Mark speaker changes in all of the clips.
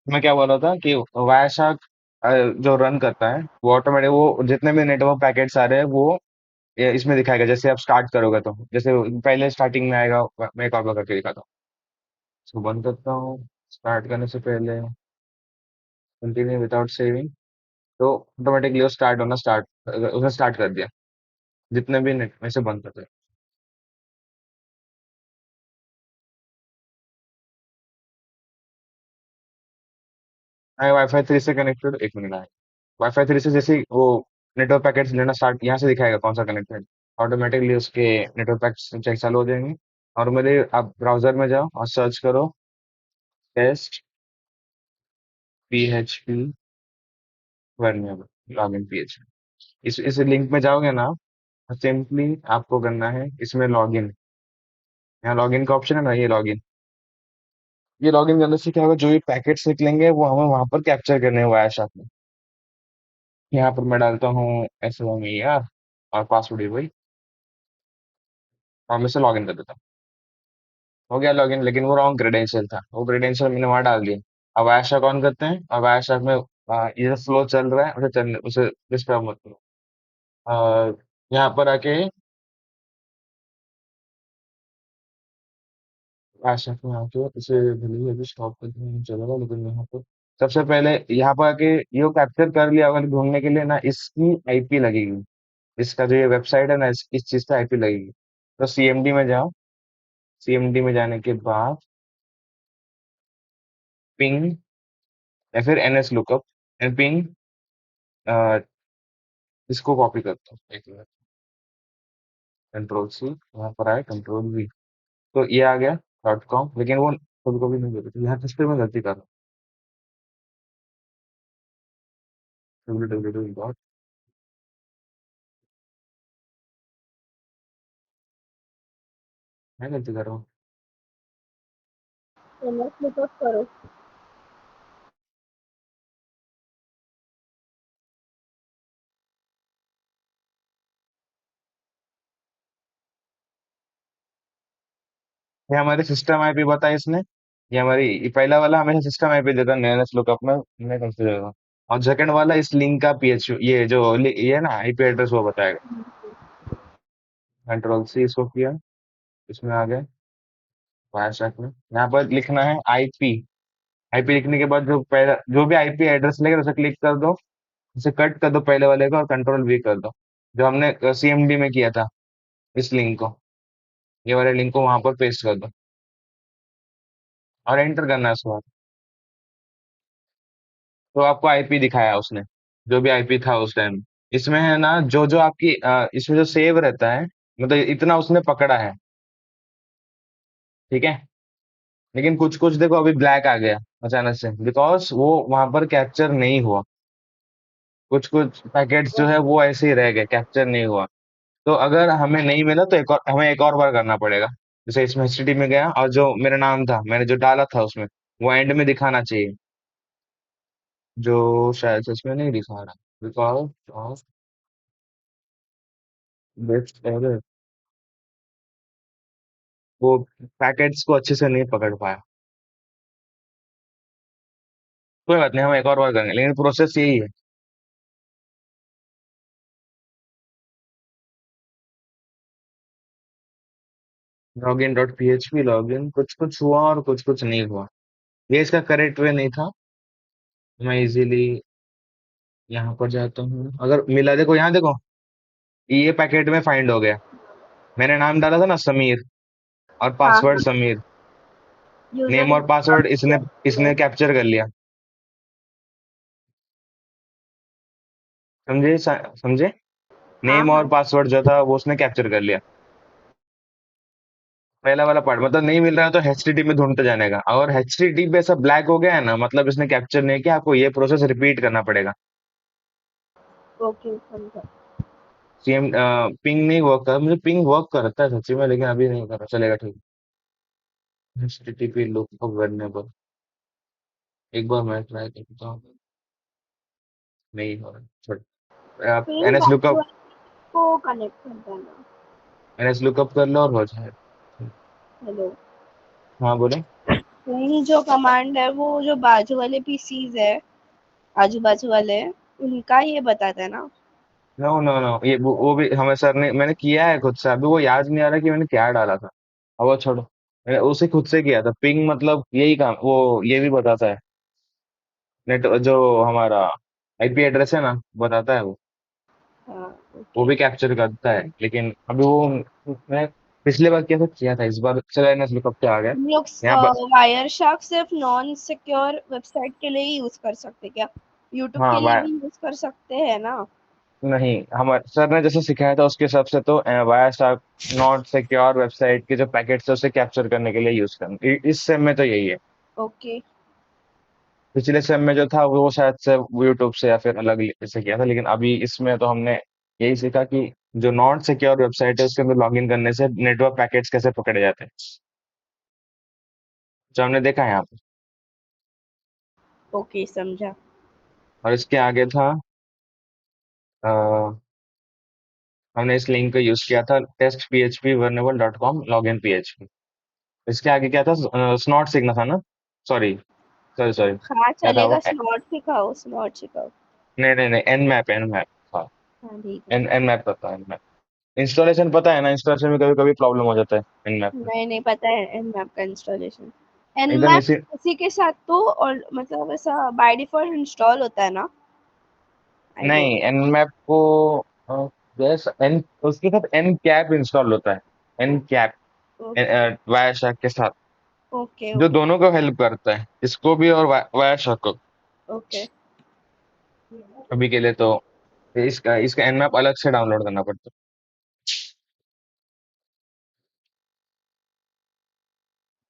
Speaker 1: मैं क्या बोल रहा था कि वायाशार्क जो रन करता है वो ऑटोमेटिक, वो जितने भी नेटवर्क पैकेट्स आ रहे हैं वो ये इसमें दिखाएगा। जैसे आप स्टार्ट करोगे तो जैसे पहले स्टार्टिंग में आएगा, मैं एक और बार करके दिखाता हूँ। इसको बंद करता हूँ। स्टार्ट करने से पहले कंटिन्यू विदाउट सेविंग, तो ऑटोमेटिकली वो स्टार्ट होना स्टार्ट, उसने स्टार्ट कर दिया जितने भी नेट में से बंद करते हैं। आए वाईफाई 3 से कनेक्टेड, 1 मिनट आए। वाईफाई 3 से जैसे ही वो नेटवर्क पैकेट्स लेना स्टार्ट, यहाँ से दिखाएगा कौन सा कनेक्टेड, ऑटोमेटिकली उसके नेटवर्क पैकेट्स चेक चालू हो जाएंगे। और मेरे आप ब्राउजर में जाओ और सर्च करो टेस्ट PHP वर्नियर लॉगिन PHP। इस लिंक में जाओगे ना, सिंपली आपको करना है इसमें लॉगिन। यहाँ लॉगिन का ऑप्शन है ना, ये लॉगिन। ये लॉगिन करने से क्या होगा, जो भी पैकेट्स निकलेंगे वो हमें वहां पर कैप्चर करने हुआ है साथ में। यहाँ पर मैं डालता हूँ SOMER और पासवर्ड ही वही, और मैं से लॉगिन कर देता हूँ। हो गया लॉगिन, लेकिन वो रॉन्ग क्रेडेंशियल था, वो क्रेडेंशियल मैंने वहां डाल दिया। अब वायरशार्क ऑन करते हैं, अब वायरशार्क में ये जो फ्लो चल रहा है उसे चलने, उसे डिस्टर्ब मत करो। यहाँ पर आके वायरशार्क में आके इसे भले ही अभी स्टॉप करके नहीं चलेगा, लेकिन यहाँ पर सबसे पहले यहाँ पर आके ये कैप्चर कर लिया अगर ढूंढने के लिए ना, इसकी IP लगेगी। इसका जो ये वेबसाइट है ना, इस चीज का IP लगेगी। तो CMD में जाओ। CMD में जाने के बाद पिंग या फिर NS लुकअप एंड पिंग, इसको कॉपी करता हूँ एक मिनट। कंट्रोल C, यहाँ पर आए कंट्रोल V, तो ये आ गया .com, लेकिन वो कभी कभी नहीं देते, तो यहाँ किस पे मैं गलती कर रहा हूँ, www डॉट, मैं गलती कर रहा हूँ।
Speaker 2: एमएस लुकअप करो।
Speaker 1: ये हमारी सिस्टम IP बताई इसने। ये हमारी, ये पहला वाला हमेशा सिस्टम IP देता है NSLookup में, मैं कंफ्यूज हो गया। और सेकंड वाला इस लिंक का PH, ये जो ये है ना IP एड्रेस वो बताएगा। कंट्रोल C इसको किया, इसमें आ गए वायरशैक में। यहाँ पर लिखना है IP लिखने के बाद जो पहला जो भी IP एड्रेस लगेगा उसे क्लिक कर दो, उसे कट कर दो पहले वाले को और कंट्रोल V कर दो, जो हमने CMD में किया था। इस लिंक को, ये वाले लिंक को वहां पर पेस्ट कर दो और एंटर करना है उसके बाद। तो आपको IP दिखाया उसने, जो भी IP था उस टाइम। इसमें है ना जो जो आपकी इसमें जो सेव रहता है, मतलब इतना उसने पकड़ा है, ठीक है। लेकिन कुछ कुछ देखो अभी ब्लैक आ गया अचानक से, बिकॉज वो वहां पर कैप्चर नहीं हुआ। कुछ कुछ पैकेट्स जो है वो ऐसे ही रह गए, कैप्चर नहीं हुआ। तो अगर हमें नहीं मिला तो हमें एक और बार करना पड़ेगा। जैसे इसमें HTTP में गया और जो मेरा नाम था मैंने जो डाला था उसमें, वो एंड में दिखाना चाहिए, जो शायद से इसमें नहीं दिखा रहा, बिकॉज ऑफ दिस एरर, वो पैकेट्स को अच्छे से नहीं पकड़ पाया। कोई बात नहीं, हम एक और बार करेंगे, लेकिन प्रोसेस यही है। login.php लॉगिन, कुछ कुछ हुआ और कुछ कुछ नहीं हुआ। ये इसका करेक्ट वे नहीं था। मैं इजीली यहाँ पर जाता हूँ, अगर मिला, देखो यहाँ देखो, ये पैकेट में फाइंड हो गया। मैंने नाम डाला था ना समीर, और
Speaker 2: हाँ
Speaker 1: पासवर्ड
Speaker 2: हाँ।
Speaker 1: समीर।
Speaker 2: यूजर
Speaker 1: नेम
Speaker 2: ने
Speaker 1: और पासवर्ड
Speaker 2: किया
Speaker 1: इसने इसने कैप्चर कर लिया। समझे समझे,
Speaker 2: हाँ
Speaker 1: नेम और
Speaker 2: हाँ।
Speaker 1: पासवर्ड जो था वो उसने कैप्चर कर लिया। पहला वाला पार्ट मतलब नहीं मिल रहा है तो HTTP में ढूंढते जाने का, और HTTP ऐसा ब्लैक हो गया है ना, मतलब इसने कैप्चर नहीं किया, आपको ये प्रोसेस रिपीट करना पड़ेगा।
Speaker 2: ओके समझा।
Speaker 1: पिंग नहीं वर्क कर, मुझे पिंग वर्क करता है सच्ची में, लेकिन अभी नहीं कर रहा, चलेगा ठीक। HTTP लुकअप करने पर एक बार मैं ट्राई करता हूँ, नहीं हो रहा, छोड़। आप
Speaker 2: पिन
Speaker 1: NS लुकअप,
Speaker 2: पासवर्ड को कनेक्ट कर देना।
Speaker 1: कर लो और हो जाए।
Speaker 2: हेलो।
Speaker 1: हाँ बोले।
Speaker 2: नहीं, जो कमांड है वो जो बाजू वाले पीसीज है, आजू बाजू वाले, उनका ये बताता है ना।
Speaker 1: नो नो नो, ये वो भी हमें सर ने, मैंने किया है खुद से, अभी वो याद नहीं आ रहा कि मैंने क्या डाला था। अब वो छोड़ो, मैंने उसे खुद से किया था। पिंग मतलब यही काम, वो ये भी बताता है। नेट जो हमारा आईपी एड्रेस है ना, बताता है वो।
Speaker 2: हाँ,
Speaker 1: वो
Speaker 2: ओके।
Speaker 1: भी कैप्चर करता है, लेकिन अभी वो मैं पिछले बार कैसे किया था, इस बार चला एनएस लुकअप पे आ गया
Speaker 2: हम लोग
Speaker 1: यहाँ पर।
Speaker 2: वायर शार्क सिर्फ नॉन सिक्योर वेबसाइट के लिए ही यूज कर सकते क्या? यूट्यूब के
Speaker 1: हाँ
Speaker 2: लिए भी यूज कर सकते हैं ना?
Speaker 1: नहीं, हमारे सर ने जैसे सिखाया था उसके हिसाब से तो via shark not secure website के जो पैकेट्स है उसे कैप्चर करने के लिए यूज करना, इस सेम में तो यही है।
Speaker 2: ओके।
Speaker 1: पिछले सेम में जो था वो शायद से यूट्यूब से या फिर अलग से किया था, लेकिन अभी इसमें तो हमने यही सीखा कि जो नॉट सिक्योर वेबसाइट है उसके अंदर लॉगिन करने से नेटवर्क पैकेट्स कैसे पकड़े जाते हैं, जो हमने देखा है यहाँ पे।
Speaker 2: ओके, समझा।
Speaker 1: और इसके आगे था, अ, हमने इस लिंक को यूज किया था, test php vulnerable.com login php। इसके आगे क्या था, स्नॉट सीखना था ना। सॉरी सॉरी सॉरी,
Speaker 2: हाँ,
Speaker 1: क्या था
Speaker 2: चलेगा,
Speaker 1: वो,
Speaker 2: स्नॉट सिखाओ, स्नॉट सिखाओ।
Speaker 1: नहीं नहीं नहीं, एन मैप, एन मैप। हाँ,
Speaker 2: हाँ, ठीक है।
Speaker 1: एन एन मैप पता है, एन मैप। इंस्टॉलेशन पता है ना, इंस्टॉलेशन में कभी कभी प्रॉब्लम हो जाता है एन मैप में।
Speaker 2: नहीं, नहीं पता है एनमैप का इंस्टॉलेशन।
Speaker 1: एकदम
Speaker 2: एनमैप
Speaker 1: इसी,
Speaker 2: उसी के साथ तो, और मतलब ऐसा बाय डिफॉल्ट इंस्टॉल होता है ना? I don't.
Speaker 1: नहीं एन मैप को यस, एन उसके साथ एन कैप इंस्टॉल होता है। एन कैप
Speaker 2: ओके,
Speaker 1: वायाशाक के साथ,
Speaker 2: ओके,
Speaker 1: जो
Speaker 2: ओके,
Speaker 1: दोनों को हेल्प करता है, इसको भी और वायाशाक को।
Speaker 2: ओके।
Speaker 1: अभी के लिए तो इसका इसका एन मैप अलग से डाउनलोड करना पड़ता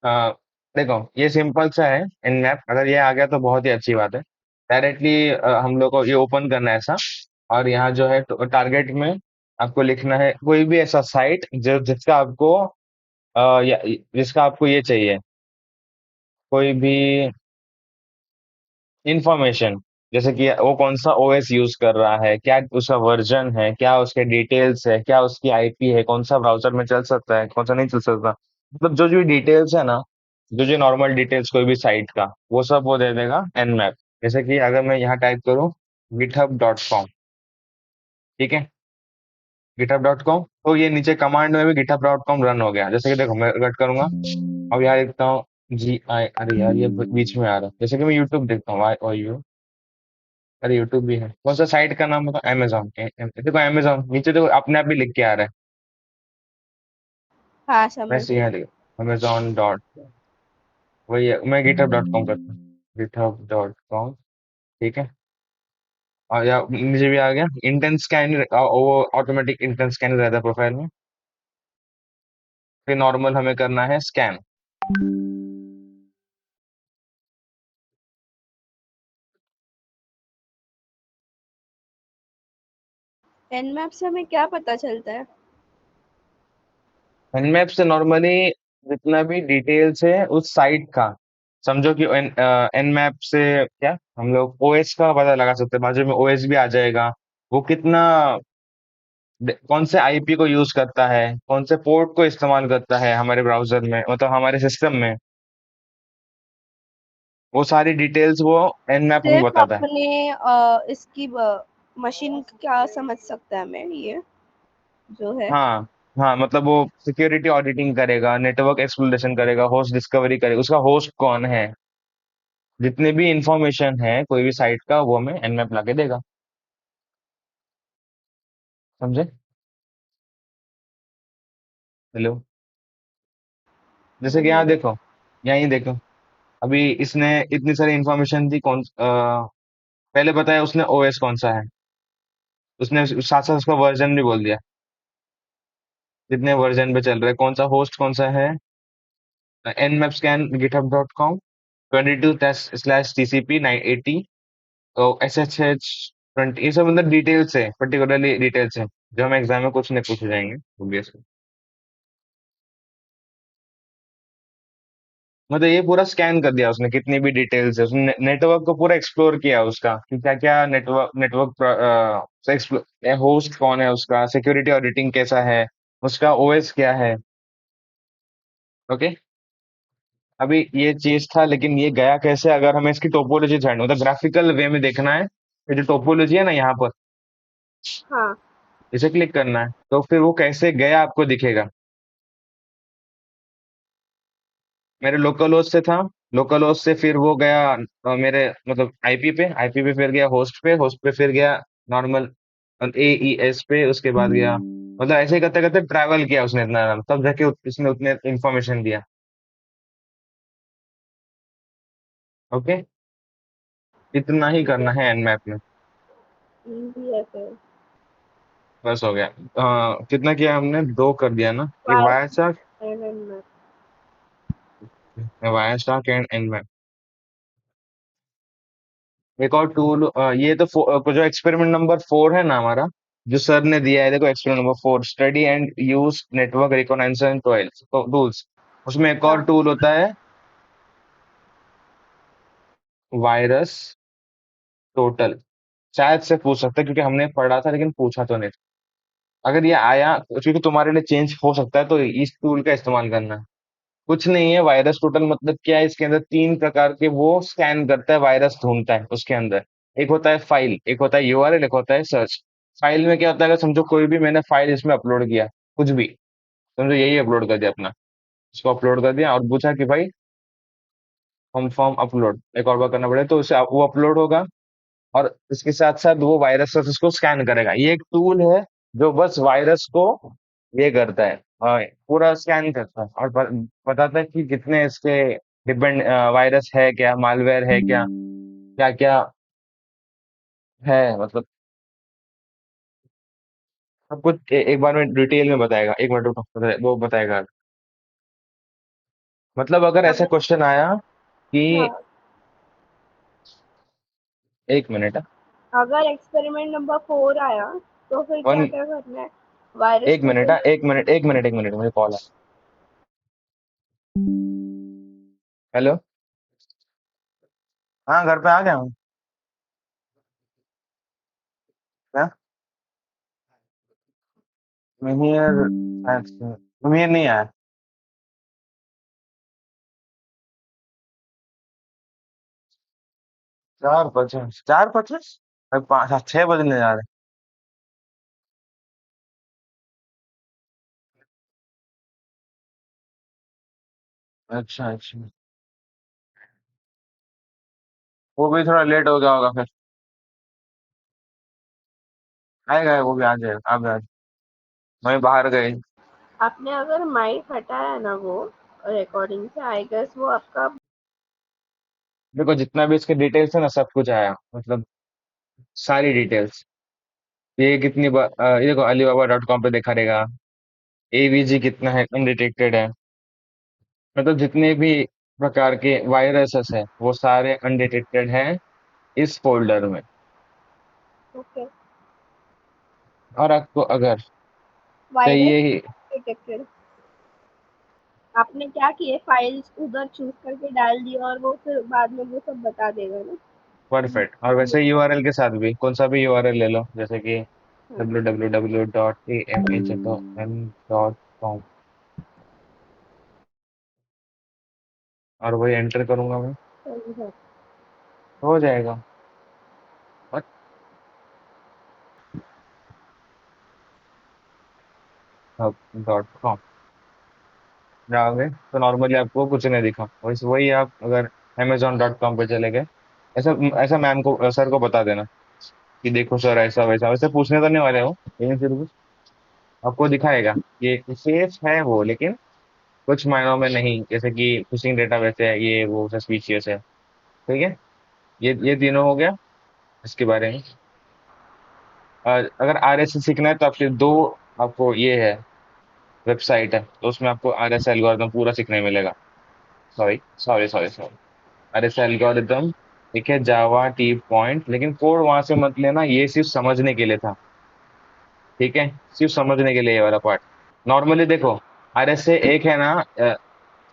Speaker 1: है। देखो ये सिंपल सा है एन मैप, अगर ये आ गया तो बहुत ही अच्छी बात है। डायरेक्टली हम लोग को ये ओपन करना है ऐसा, और यहाँ जो है टारगेट में आपको लिखना है कोई भी ऐसा साइट जो जिसका आपको जिसका आपको ये चाहिए, कोई भी इंफॉर्मेशन, जैसे कि वो कौन सा ओएस यूज कर रहा है, क्या उसका वर्जन है, क्या उसके डिटेल्स है, क्या उसकी आईपी है, कौन सा ब्राउजर में चल सकता है, कौन सा नहीं चल सकता, मतलब जो जो डिटेल्स है ना, जो जो नॉर्मल डिटेल्स कोई भी साइट का, वो सब वो दे देगा nmap। जैसे कि अगर मैं यहाँ टाइप करूँ github.com, ठीक है, github.com, तो ये नीचे कमांड में भी github.com रन हो गया। जैसे कि देखो मैं कट करूंगा, अब यहाँ लिखता हूँ अरे यार ये बीच में आ रहा है, जैसे कि मैं यूट्यूब देखता हूँ, यू, अरे यूट्यूब भी है, कौन सा साइट का नाम होगा, अमेजोन। देखो अमेजोन नीचे देखो अपने आप भी लिख के आ रहा है।
Speaker 2: हाँ, समझ
Speaker 1: वैसे
Speaker 2: गई।
Speaker 1: यहाँ लिखो अमेजोन डॉट, वही है, मैं गिटहब.com करता हूँ, गिटहब.com, ठीक है। और या नीचे भी आ गया इंटेंस स्कैन, वो ऑटोमेटिक इंटेंस स्कैन रहता है प्रोफाइल में। फिर नॉर्मल हमें करना है स्कैन।
Speaker 2: एनमैप से हमें क्या पता चलता है?
Speaker 1: एनमैप से नॉर्मली जितना भी डिटेल्स है उस साइट का, समझो कि एनमैप से क्या हम लोग ओएस का पता लगा सकते हैं, बाजू में ओएस भी आ जाएगा, वो कितना कौन से आईपी को यूज करता है, कौन से पोर्ट को इस्तेमाल करता है हमारे ब्राउजर में, मतलब हमारे सिस्टम में, वो सारी डिटेल्स वो एनमैप हमें
Speaker 2: सिर्फ
Speaker 1: बताता है।
Speaker 2: अपने इसकी मशीन क्या समझ सकता है हमें ये जो है?
Speaker 1: हाँ हाँ, मतलब वो सिक्योरिटी ऑडिटिंग करेगा, नेटवर्क एक्सप्लोरेशन करेगा, होस्ट डिस्कवरी करेगा, उसका होस्ट कौन है, जितने भी इंफॉर्मेशन है कोई भी साइट का वो हमें एनमैप ला के देगा। समझे? हेलो, जैसे कि यहाँ
Speaker 2: हेलो।
Speaker 1: देखो, यहाँ ही देखो, अभी इसने इतनी सारी इंफॉर्मेशन दी, पहले बताया उसने ओएस कौन सा है, उसने साथ साथ उसका वर्जन भी बोल दिया, कितने वर्जन पे चल रहा है, कौन सा होस्ट कौन सा है, nmap scan github.com 22 slash TCP 980, तो SSH 20, ये सब मतलब डिटेल्स है, पर्टिकुलरली डिटेल्स है जो हम एग्जाम में कुछ न पूछे जाएंगे ऑब्वियसली। मतलब ये पूरा स्कैन कर दिया उसने, कितनी भी डिटेल्स है उसने, नेटवर्क को पूरा एक्सप्लोर किया उसका, कि क्या क्या नेटवर्क नेटवर्क से होस्ट कौन है उसका, सिक्योरिटी ऑडिटिंग कैसा है, उसका ओएस क्या है। ओके, अभी ये चीज था, लेकिन ये गया कैसे? अगर हमें इसकी टोपोलॉजी जाननी, मतलब ग्राफिकल वे में देखना है, ये जो टोपोलॉजी है ना यहाँ पर,
Speaker 2: हाँ
Speaker 1: इसे क्लिक करना है, तो फिर वो कैसे गया आपको दिखेगा। मेरे लोकल होस्ट से था, लोकल होस्ट से फिर वो गया मेरे मतलब आईपी पे, आईपी पे फिर गया होस्ट पे, होस्ट पे फिर गया नॉर्मल एईएस पे, उसके बाद गया, मतलब ऐसे ही करते करते ट्रैवल किया उसने इतना, तब जाके उसने उतने इंफॉर्मेशन दिया। ओके, इतना ही
Speaker 2: ठीक है।
Speaker 1: करना है एन मैप में।
Speaker 2: इजी है फिर।
Speaker 1: बस हो गया। कितना किया हमने? दो कर दिया ना, एक
Speaker 2: Y
Speaker 1: via star,
Speaker 2: N N में।
Speaker 1: Via star and N map. एक और टूल, ये तो जो एक्सपेरिमेंट नंबर 4 है ना हमारा, जो सर ने दिया है, देखो experiment number 4, study and use network recognition tools, उसमें एक और
Speaker 2: हाँ।
Speaker 1: टूल होता है, वायरस टोटल। शायद से पूछ सकते हैं, क्योंकि हमने पढ़ा था लेकिन पूछा तो नहीं था। अगर ये आया, क्योंकि तुम्हारे लिए चेंज हो सकता है, तो इस टूल का इस्तेमाल करना है। कुछ नहीं है, वायरस टोटल मतलब क्या है, इसके अंदर तीन प्रकार के वो स्कैन करता है, वायरस ढूंढता है उसके अंदर। एक होता है फाइल, एक होता है यूआरएल, एक होता है सर्च। फाइल में क्या होता है, अगर समझो कोई भी मैंने फाइल इसमें अपलोड किया, कुछ भी, समझो यही अपलोड कर दिया अपना, इसको अपलोड कर दिया और पूछा कि भाई कंफर्म अपलोड, एक और बार करना पड़ेगा, तो उसे वो अपलोड होगा, और इसके साथ साथ वो वायरस उसको स्कैन करेगा। ये एक टूल है जो बस वायरस को ये करता है, पूरा स्कैन करता है, और बताता है कि कितने इसके डिपेंड वायरस है क्या, मालवेयर है क्या, क्या क्या है, मतलब सब कुछ एक बार में डिटेल में बताएगा। एक मिनट रुको, वो बताएगा। मतलब अगर ऐसा
Speaker 2: अगर
Speaker 1: क्वेश्चन आया कि,
Speaker 2: हाँ,
Speaker 1: एक मिनट,
Speaker 2: अगर एक्सपेरिमेंट नंबर 4 आया तो फिर क्या
Speaker 1: वन,
Speaker 2: क्या करना है? वायरस
Speaker 1: एक मिनट,
Speaker 2: टोटल।
Speaker 1: एक मिनट, एक मिनट, एक मिनट, मुझे कॉल है। हेलो। हाँ, घर पे आ गया हूँ। क्या? मिहिर, शायद मिहिर नहीं आया। 4:25, 4:25, भाई 6 बजने जा रहे हैं। अच्छा अच्छा, वो भी थोड़ा लेट हो गया होगा फिर। आएगा, वो भी आ जाएगा, आप आ, वहीं बाहर गए।
Speaker 2: आपने अगर माइक हटाया ना वो रिकॉर्डिंग से, आई गेस वो आपका।
Speaker 1: देखो जितना भी इसके डिटेल्स है ना, सब कुछ आया, मतलब सारी डिटेल्स। ये ये देखो alibaba.com पे दिखा रहेगा, एवीजी कितना है, अनडिटेक्टेड है, मतलब जितने भी प्रकार के वायरसेस है वो सारे अनडिटेक्टेड हैं इस फोल्डर में।
Speaker 2: ओके।
Speaker 1: और आपको अगर
Speaker 2: वायरस
Speaker 1: चाहिए ही,
Speaker 2: डिटेक्टेड। आपने क्या किए, फाइल्स उधर चूज करके डाल दिया और वो फिर बाद में वो सब बता देगा ना।
Speaker 1: परफेक्ट। और वैसे यूआरएल के साथ भी कौन सा भी यूआरएल ले लो, जैसे कि
Speaker 2: हाँ
Speaker 1: www.amhn.com, और वही एंटर करूंगा मैं,
Speaker 2: सही है।
Speaker 1: हो जाएगा। .com जाओगे तो नॉर्मली आपको कुछ नहीं दिखा, वैसे वही आप अगर amazon.com पे चले गए, ऐसा ऐसा मैम को, सर को बता देना कि देखो सर ऐसा वैसा, वैसे पूछने तो नहीं वाले हो, लेकिन फिर भी आपको दिखाएगा। ये सेफ है वो, लेकिन कुछ मायनों में नहीं, जैसे कि फिशिंग डेटा वैसे है, ये वो सस्पिशियस है। ठीक है, ये तीनों हो गया इसके बारे में। अगर आरएस सीखना है तो आपके दो, आपको ये है, वेबसाइट है, तो उसमें आपको आरएस एल्गोरिथम पूरा सीखने मिलेगा। Sorry sorry sorry sorry, RS algorithm, ठीक है, जावा टी पॉइंट, लेकिन कोड वहां से मत लेना, ये सिर्फ समझने के लिए था। ठीक है, सिर्फ समझने के लिए ये वाला पार्ट। नॉर्मली देखो, आरएसए एक है ना,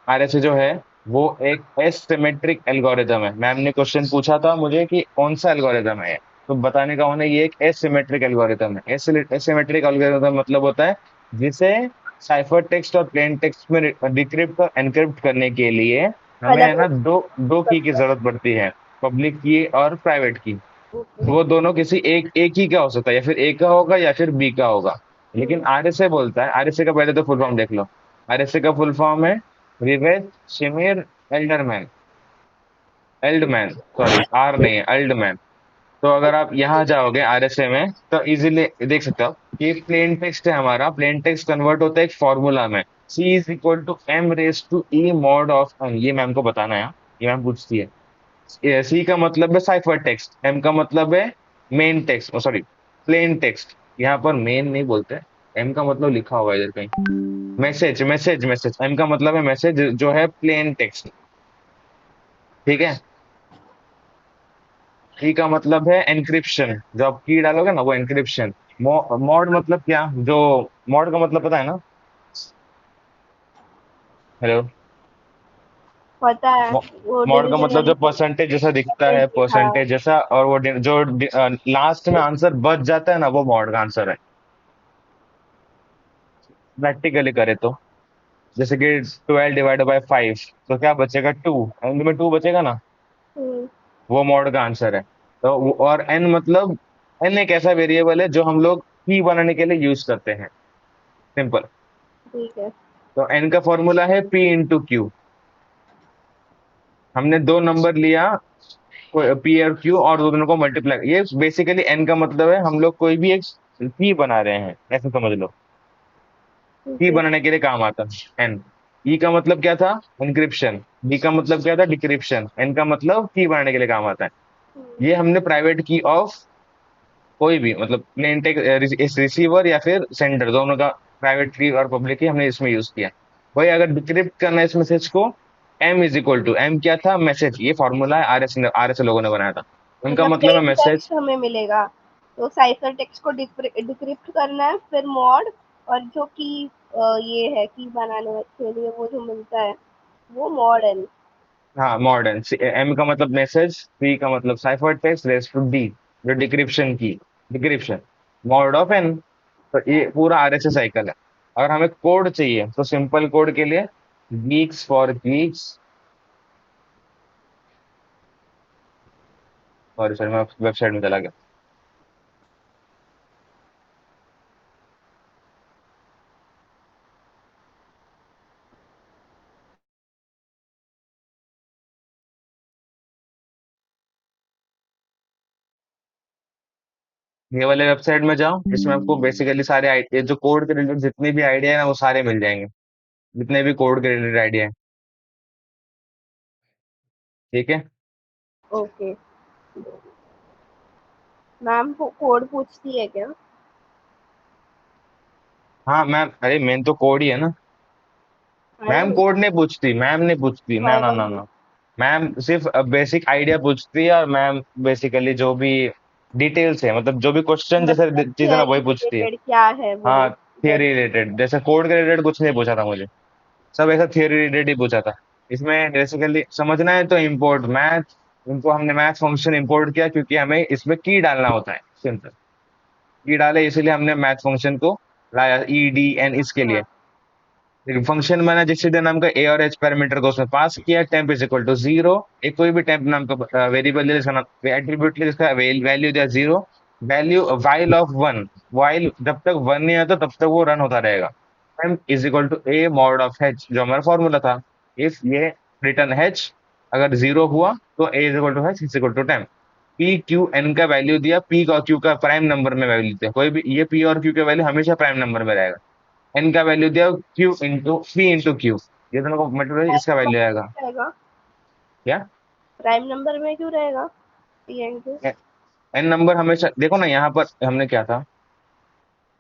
Speaker 1: आरएसए जो है वो एक एसिमेट्रिक एल्गोरिदम है। मैम ने क्वेश्चन पूछा था मुझे कि कौन सा एल्गोरिदम है, तो बताने का होना ये एक एसिमेट्रिक एल्गोरिदम है। एसिमेट्रिक एल्गोरिदम मतलब होता है जिसे साइफर टेक्स्ट और प्लेन टेक्स्ट में डिक्रिप्ट और एनक्रिप्ट करने के लिए हमें है
Speaker 2: अलग
Speaker 1: ना
Speaker 2: अलग
Speaker 1: दो दो की
Speaker 2: करता
Speaker 1: जरूरत पड़ती है, पब्लिक की और प्राइवेट की।
Speaker 2: है।
Speaker 1: वो दोनों किसी एक ही का हो सकता है, या फिर ए का होगा या फिर बी का होगा। लेकिन
Speaker 2: हम्म,
Speaker 1: आरएसए बोलता है, आरएसए का पहले तो फुल फॉर्म देख लो। आरएसए का फुल फॉर्म है रिवेज शिमिर एल्डरमैन। एल्डमैन, सॉरी आर नहीं है, एल्डमैन। तो अगर आप यहाँ जाओगे आरएसए में तो इजीली देख सकते हो कि प्लेन टेक्स्ट है हमारा, प्लेन टेक्स्ट कन्वर्ट होता है एक फॉर्मूला में, C is equal to M raise to E mod of N. ये मैम को बताना है, ये मैम पूछती है। सी का मतलब है साइफर टेक्स्ट, एम का मतलब है main text, sorry plain text. यहाँ पर मेन नहीं बोलते, एम का मतलब लिखा हुआ है इधर कहीं, मैसेज मैसेज मैसेज, एम का मतलब है मैसेज जो है प्लेन टेक्स्ट। ठीक है। की का मतलब है एनक्रिप्शन, जो आप की डालोगे ना वो एनक्रिप्शन। मॉड मतलब क्या, जो मॉड का मतलब पता है ना? हेलो।
Speaker 2: पता है। वो
Speaker 1: मॉड का
Speaker 2: डिवीजन
Speaker 1: मतलब
Speaker 2: वाली
Speaker 1: जो परसेंटेज जैसा दिखता है,
Speaker 2: परसेंटेज, हाँ।
Speaker 1: परसेंटेज जैसा, और वो जो लास्ट में आंसर बच जाता है ना, वो मॉड का आंसर है। प्रैक्टिकली करे तो, जैसे कि 12 डिवाइड बाय 5, तो क्या बचेगा, 2, एंड में 2 बचेगा ना,
Speaker 2: हम्म,
Speaker 1: वो मॉड का आंसर है। तो और एन मतलब, एन एक ऐसा वेरिएबल है जो हम लोग की बनाने के लिए यूज करते हैं, सिंपल।
Speaker 2: ठीक है।
Speaker 1: तो एन का फॉर्मूला है पी इंटू क्यू। हमने दो नंबर लिया, पी और क्यू, और दोनों को मल्टीप्लाई, ये बेसिकली एन का मतलब है हम लोग कोई भी एक की बना रहे हैं, ऐसे समझ लो। की
Speaker 2: ठीक है।
Speaker 1: बनाने के लिए काम आता है एन। ई का मतलब क्या था, इंक्रिप्शन। डी का मतलब क्या था, डिक्रिप्शन। एन का मतलब की बनाने के लिए काम आता है।
Speaker 2: हम्म,
Speaker 1: ये हमने प्राइवेट की ऑफ कोई भी, मतलब प्लेन टेक्स्ट रिसीवर या फिर सेंडर, दोनों का प्राइवेट की और पब्लिक की हमने इसमें यूज किया। वही अगर डिक्रिप्ट करना है इस मैसेज को, M is equal to, M क्या था, मैसेज। ये फॉर्मूला है, आर एस लोगों ने बनाया था। उनका
Speaker 2: मतलब
Speaker 1: मतलब है
Speaker 2: प्लेन
Speaker 1: मैसेज।
Speaker 2: टेक्स्ट हमें मिलेगा, तो साइफर टेक्स्ट को डिक्रिप्ट करना है, फिर मॉड, और जो की ये है की बनाने के लिए वो जो मिलता है वो मॉड है।
Speaker 1: हाँ मॉडर्न, एम का मतलब मैसेज, सी का मतलब cipher text, raise to D जो डिक्रिप्शन की, डिक्रिप्शन, मॉड ऑफ एन। तो ये पूरा आरएसए साइकिल है। अगर हमें कोड चाहिए तो सिंपल कोड के लिए Geeks for Geeks, sorry sir मैं वेबसाइट में चला गया। ये वाले वेबसाइट में जाओ, इसमें आपको बेसिकली सारे आइडिया, जो कोड के रिलेटेड जितने भी आइडिया है ना, वो सारे मिल जाएंगे, जितने भी कोड के रिलेटेड आइडिया है। ठीक है।
Speaker 2: ओके। मैम कोड पूछती है क्या?
Speaker 1: हाँ मैम, अरे मेन तो कोड ही है ना।
Speaker 2: आई
Speaker 1: मैम
Speaker 2: नो।
Speaker 1: कोड नहीं पूछती, मैम नहीं पूछती, ना
Speaker 2: वाई
Speaker 1: ना
Speaker 2: वाई
Speaker 1: ना
Speaker 2: नहीं?
Speaker 1: ना। मैम सिर्फ बेसिक आइडिया पूछती है, और मैम बेसिकली जो भी डिटेल्स है, मतलब जो भी क्वेश्चन जैसे
Speaker 2: मतलब
Speaker 1: चीज है ना,
Speaker 2: थियरी
Speaker 1: वही पूछती है।
Speaker 2: रिलेटेड क्या है वो
Speaker 1: हाँ, थियरी
Speaker 2: जस्ट।
Speaker 1: रिलेटेड, जैसे कोड के रिलेटेड कुछ नहीं पूछा था मुझे, सब ऐसा थियरी रिलेटेड ही पूछा था। इसमें बेसिकली समझना है तो इम्पोर्ट मैथ, उनको हमने मैथ फंक्शन इंपोर्ट किया क्योंकि हमें इसमें की डालना होता है, सिंपल। की डाले इसीलिए हमने मैथ फंक्शन को लाया, ई डी एन, इसके लिए।
Speaker 2: हाँ।
Speaker 1: फंक्शन मैंने जिस भी नाम का ए और एच पैरामीटर को उसमें पास किया, टेम्प इज इक्वल टू 0। एक कोई भी टेम्प नाम का वेरिएबल ले, जिसका नाम एट्रीब्यूट ले, जिसका वैल्यू दिया 0। वैल्यू वाइल ऑफ 1, वाइल जब तक 1 नहीं आता तब तक वो रन होता रहेगा। Temp is equal to A mod of H, जो हमारा फॉर्मूला था। इफ ये रिटर्न एच, अगर 0 हुआ तो A is equal to H is equal to temp. P Q N का वैल्यू दिया, पी और क्यू का प्राइम नंबर में वैल्यू दिया, कोई भी ये पी और क्यू का वैल्यू हमेशा प्राइम नंबर में रहेगा। एन का वैल्यू दिया Q into P into Q, ये दोनों को मल्टीप्लाई, इसका वैल्यू आएगा
Speaker 2: रहेगा।
Speaker 1: क्या,
Speaker 2: प्राइम नंबर में क्यों रहेगा? P N Q.
Speaker 1: N number हमेशा देखो ना, यहाँ पर हमने क्या था,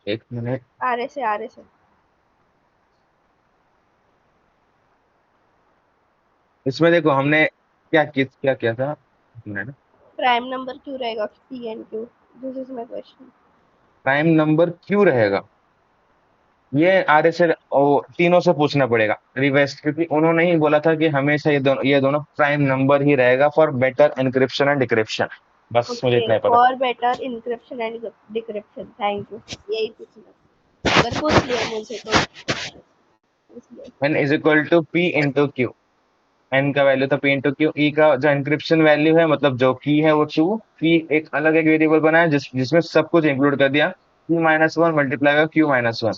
Speaker 1: एक मिनट।
Speaker 2: आर एस है, आर एस है।
Speaker 1: इसमें देखो हमने क्या किया था, एक मिनट।
Speaker 2: प्राइम नंबर क्यों रहेगा P N Q? This is my question.
Speaker 1: Prime number क्यों रहेगा, ये आर से तीनों से पूछना पड़ेगा रिवेस्ट, क्योंकि उन्होंने ही बोला था कि हमेशा ये दोनों प्राइम नंबर ही रहेगा for better encryption and decryption. बस मुझे
Speaker 2: ओके,
Speaker 1: इतना ही पता।
Speaker 2: For better encryption and decryption, thank you. यही पूछना, अगर पूछ लिया मुझे तो पूछ लिया।
Speaker 1: N is equal to P into Q. N का वैल्यू था पी इंटू क्यू, ई का जो एनक्रिप्शन वैल्यू है मतलब जो की है वो टू, पी एक अलग एक वेरिएबल बनाया जिसमें सब कुछ इंक्लूड कर दिया, पी माइनस वन मल्टीप्लाई का क्यू माइनस वन,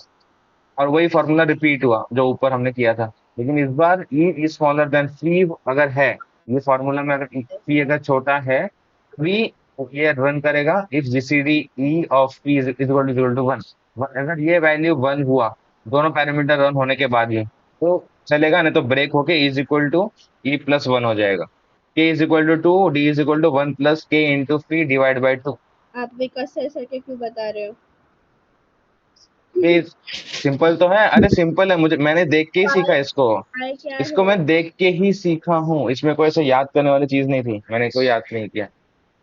Speaker 1: और वही फॉर्मूला रिपीट हुआ जो ऊपर हमने किया था। लेकिन इस बार ई इज स्मॉलर देन सी अगर है, ये फॉर्मूला में अगर पी अगर छोटा है, पी ये रन करेगा if GCD E of P is equal to one. अगर ये वैल्यू वन हुआ दोनों पैरामीटर रन होने के बाद ही तो चलेगा, नहीं तो ब्रेक होके is equal to E plus one हो जाएगा। K is equal to two, D is equal to one plus K into P divide by two.
Speaker 2: आप विकास सर सर के क्यों बता रहे हो?
Speaker 1: ये सिंपल तो है, अरे सिंपल है, मुझे मैंने देख के ही सीखा इसको।
Speaker 2: आय क्या
Speaker 1: इसको
Speaker 2: है?
Speaker 1: मैं देख के ही सीखा हूँ, इसमें कोई ऐसे याद करने वाली चीज नहीं थी, मैंने कोई याद नहीं किया।